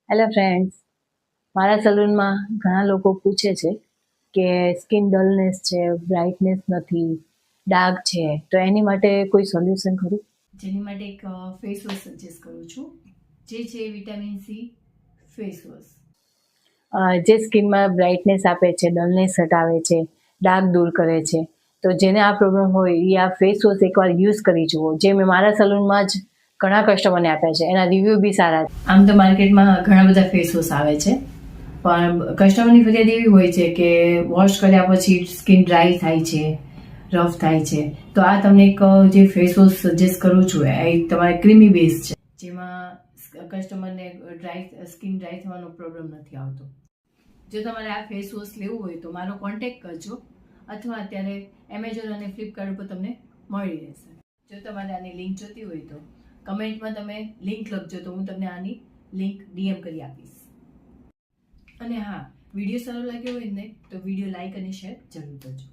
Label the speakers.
Speaker 1: Hello friends, મારા સલૂનમાં ઘણા લોકો પૂછે છે કે સ્કિન ડલનેસ છે, બ્રાઇટનેસ નથી, ડાઘ છે, તો એની માટે કોઈ સોલ્યુશન ખરું?
Speaker 2: જેની માટે એક ફેસ વોશ સજેસ્ટ કરું છું, જે છે વિટામિન સી ફેસ વોશ.
Speaker 1: જે સ્કિનમાં બ્રાઇટનેસ આપે છે, ડલનેસ હટાવે છે, ડાઘ દૂર કરે છે, તો જેને આ પ્રોબ્લેમ હોય એ આ ફેસ વોશ એકવાર યુઝ કરી જુઓ. જે મેં મારા સલૂનમાં જ ઘણા કસ્ટમરને આપ્યા છે, એના રિવ્યૂ બી સારા છે.
Speaker 2: આમ તો માર્કેટમાં ઘણા બધા ફેસ વોશ આવે છે, પણ કસ્ટમરની ફરિયાદ એવી હોય છે કે વોશ કર્યા પછી સ્કિન ડ્રાય થાય છે, રફ થાય છે. તો આ તમને એક જે ફેસ વોશ સજેસ્ટ કરું છું એ તમારે ક્રીમી બેઝ છે, જેમાં કસ્ટમરને સ્કિન ડ્રાય થવાનો પ્રોબ્લેમ નથી આવતો. જો તમારે આ ફેસ વોશ લેવું હોય તો મારો કોન્ટેક્ટ કરજો, અથવા અત્યારે એમેઝોન અને ફ્લિપકાર્ટ ઉપર તમને મળી રહેશે. જો તમારે આની લિંક જોતી હોય તો કમેન્ટમાં તમે લિંક લખજો, તો હું તમને આની લિંક ડીએમ કરી આપીશ. અને હા, વિડીયો સારો લાગ્યો હોય ને તો વિડીયો લાઈક અને શેર જરૂર કરજો.